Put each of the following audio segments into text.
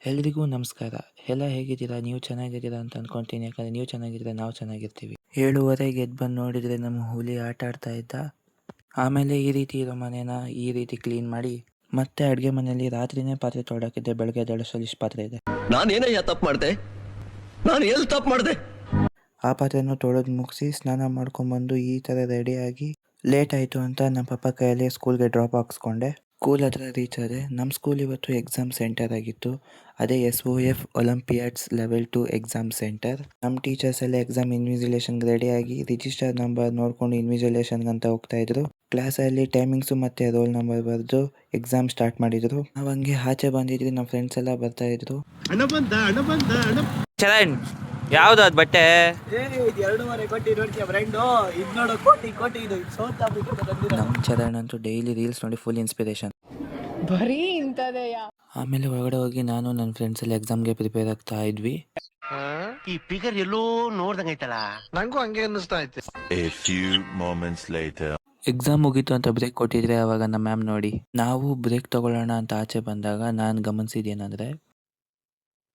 ಎಲ್ರಿಗೂ ನಮಸ್ಕಾರ. ಎಲ್ಲ ಹೇಗಿದ್ದೀರಾ? ನೀವು ಚೆನ್ನಾಗಿದ್ದೀರಾ ಅಂತ ಅನ್ಕೊಂತೀನಿ. ಯಾಕಂದರೆ ನೀವು ಚೆನ್ನಾಗಿದ್ರೆ ನಾವು ಚೆನ್ನಾಗಿರ್ತೀವಿ. 7:30ಗೆ ಎದ್ದು ಬಂದು ನೋಡಿದರೆ ನಮ್ಮ ಹುಲಿ ಆಟ ಆಡ್ತಾ ಇದ್ದ. ಆಮೇಲೆ ಈ ರೀತಿ ಇರೋ ಮನೇನ ಈ ರೀತಿ ಕ್ಲೀನ್ ಮಾಡಿ ಮತ್ತೆ ಅಡುಗೆ ಮನೆಯಲ್ಲಿ ರಾತ್ರಿನೇ ಪಾತ್ರೆ ತೊಳಕಿದ್ದೆ. ಬೆಳಗ್ಗೆ ಎದ್ದೇಳೋಷ್ಟರಲ್ಲಿ ಇಷ್ಟು ಪಾತ್ರೆ ಇದೆ. ನಾನೇನಯ್ಯ ತಪ್ಪು ಮಾಡಿದೆ? ನಾನು ಎಲ್ಲಿ ತಪ್ಪು ಮಾಡಿದೆ? ಆ ಪಾತ್ರೆನೂ ತೊಳೆದು ಮುಗಿಸಿ ಸ್ನಾನ ಮಾಡ್ಕೊಂಬಂದು ಈ ಥರ ರೆಡಿಯಾಗಿ ಲೇಟ್ ಆಯಿತು ಅಂತ ನಮ್ಮ ಪಪ್ಪ ಕೈಯಲ್ಲಿ ಸ್ಕೂಲ್ಗೆ ಡ್ರಾಪ್ ಹಾಕ್ಸ್ಕೊಂಡೆ. ಸ್ಕೂಲ್ ಹತ್ರ ರೀಚ್ ಆದೆ. ನಮ್ಮ ಸ್ಕೂಲ್ ಇವತ್ತು ಎಕ್ಸಾಮ್ ಸೆಂಟರ್ ಆಗಿತ್ತು. ಅದೇ SOF olympiads level 2 exam centre. ನಮ್ಮ ಟೀಚರ್ಸ್ ಎಲ್ಲ ಎಕ್ಸಾಮ್ ಇನ್ವಿಜಿಲೇಷನ್ಗೆ ರೆಡಿಯಾಗಿ ರಿಜಿಸ್ಟರ್ ನಂಬರ್ ನೋಡಿಕೊಂಡು ಇನ್ವಿಜಿಲೇಷನ್ಗೆ ಅಂತ ಹೋಗ್ತಾ ಇದ್ರು. ಕ್ಲಾಸಲ್ಲಿ ಟೈಮಿಂಗ್ಸು ಮತ್ತು ರೋಲ್ ನಂಬರ್ ಬರೆದು ಎಕ್ಸಾಮ್ ಸ್ಟಾರ್ಟ್ ಮಾಡಿದ್ರು. ನಾವು ಹಂಗೆ ಆಚೆ ಬಂದಿದ್ವಿ. ನಮ್ಮ ಫ್ರೆಂಡ್ಸ್ ಎಲ್ಲ ಬರ್ತಾ ಇದ್ರು. ಚರಣ್, ಯಾವ್ದು ಅದು ಬಟ್ಟೆ? ನಮ್ಮ ಚರಣ್ ಅಂತೂ ಡೈಲಿ ರೀಲ್ಸ್ ನೋಡಿ ಫುಲ್ ಇನ್ಸ್ಪಿರೇಷನ್. ಆಮೇಲೆ ಒಳಗಡೆ ಹೋಗಿ ನಾನು ನನ್ನ ಫ್ರೆಂಡ್ಸ್ ಎಲ್ಲ ಎಕ್ಸಾಮ್ಗೆ ಪ್ರಿಪೇರ್ ಆಗ್ತಾ ಇದ್ವಿ. ಈ ಫಿಗರ್ ಎಲ್ಲೋ ನೋಡ್ದಂಗೈತಲ್ಲ, ನಂಗೂ ಹಂಗೆ ಅನ್ನಿಸ್ತಾ ಐತೆ. A few moments later. Exam ಮುಗೀತು ಅಂತ ಬ್ರೇಕ್ ಕೊಟ್ಟಿದ್ರೆ ಅವಾಗ ನಮ್ಮ ಮ್ಯಾಮ್ ನೋಡಿ ನಾವು ಬ್ರೇಕ್ ತಗೊಳ್ಳೋಣ ಅಂತ ಆಚೆ ಬಂದಾಗ ನಾನು ಗಮನಿಸಿದ್ದೇನೆಂದ್ರೆ,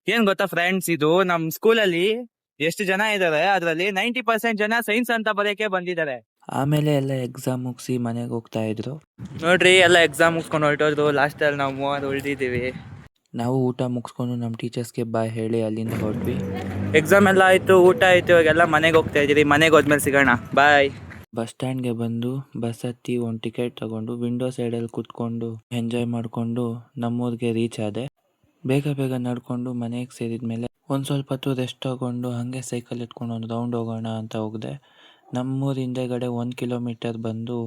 ಏನ್ ಗೊತ್ತಾ ಫ್ರೆಂಡ್ಸ್, ಇದು ನಮ್ ಸ್ಕೂಲಲ್ಲಿ ಎಷ್ಟು ಜನ ಇದಾರೆ ಅದ್ರಲ್ಲಿ 90% ಜನ ಸೈನ್ಸ್ ಅಂತ ಬರೆಯಕ್ಕೆ ಬಂದಿದ್ದಾರೆ. ಆಮೇಲೆ ಎಲ್ಲ ಎಕ್ಸಾಮ್ ಮುಗಿಸಿ ಮನೆಗೆ ಹೋಗ್ತಾ ಇದ್ರು. ನೋಡ್ರಿ, ಎಲ್ಲ ಎಕ್ಸಾಮ್ ಮುಗಿಸ್ಕೊಂಡು ಹೊರಟೋದ್ರು. ಲಾಸ್ಟ್ ಅಲ್ಲಿ ನಾವು 3 ಉಳಿದಿದ್ದೀವಿ. ನಾವು ಊಟ ಮುಗಿಸ್ಕೊಂಡು ನಮ್ಮ ಟೀಚರ್ಸ್ಗೆ ಬಾಯ್ ಹೇಳಿ ಅಲ್ಲಿಂದ ಹೊರಟ್ವಿ. ಎಕ್ಸಾಮ್ ಎಲ್ಲ ಆಯ್ತು, ಊಟ ಆಯ್ತು, ಇವಾಗೆಲ್ಲ ಮನೆಗೆ ಹೋಗ್ತಾ ಇದೀರಿ. ಮನೆಗೆ ಹೋದ್ಮೇಲೆ ಸಿಗೋಣ, ಬಾಯ್. ಬಸ್ ಸ್ಟ್ಯಾಂಡ್ಗೆ ಬಂದು ಬಸ್ ಹತ್ತಿ ಒಂದು ಟಿಕೆಟ್ ತಗೊಂಡು ವಿಂಡೋ ಸೈಡಲ್ಲಿ ಕೂತ್ಕೊಂಡು ಎಂಜಾಯ್ ಮಾಡಿಕೊಂಡು ನಮ್ಮೂರಿಗೆ ರೀಚ್ ಆದೆ. ಬೇಗ ಬೇಗ ನಡ್ಕೊಂಡು ಮನೆಗೆ ಸೇರಿದ್ಮೇಲೆ ಒಂದು ಸ್ವಲ್ಪ ಹೊತ್ತು ರೆಸ್ಟ್ ತಗೊಂಡು ಹಾಗೆ ಸೈಕಲ್ ಎತ್ಕೊಂಡು ಒಂದು ರೌಂಡ್ ಹೋಗೋಣ ಅಂತ ಹೋಗಿದೆ. ನಮ್ಮೂರ ಹಿಂದೆಗಡೆ 1 ಕಿಲೋಮೀಟರ್ ಬಂದು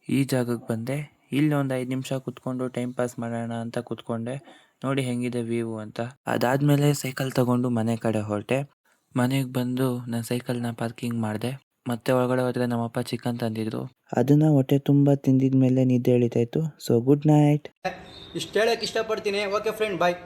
ಈ ಜಾಗಕ್ಕೆ ಬಂದೆ. ಇಲ್ಲಿ ಒಂದು 5 ನಿಮಿಷ ಕೂತ್ಕೊಂಡು ಟೈಮ್ ಪಾಸ್ ಮಾಡೋಣ ಅಂತ ಕೂತ್ಕೊಂಡೆ. ನೋಡಿ ಹೆಂಗಿದೆ ವ್ಯೂ ಅಂತ. ಅದಾದಮೇಲೆ ಸೈಕಲ್ ತಗೊಂಡು ಮನೆ ಕಡೆ ಹೊರಟೆ. ಮನೆಗೆ ಬಂದು ನಾನು ಸೈಕಲ್ನ ಪಾರ್ಕಿಂಗ್ ಮಾಡಿದೆ. ಮತ್ತೆ ಒಳಗಡೆ ಹೋದರೆ ನಮ್ಮಪ್ಪ ಚಿಕನ್ ತಂದಿದ್ರು. ಅದನ್ನು ಹೊಟ್ಟೆ ತುಂಬ ತಿಂದಿದ ಮೇಲೆ ನಿದ್ದೆ ಎಳಿತಾಯಿತ್ತು. So good night. ಇಷ್ಟು ಹೇಳಕ್ಕೆ ಇಷ್ಟಪಡ್ತೀನಿ. ಓಕೆ ಫ್ರೆಂಡ್, ಬಾಯ್.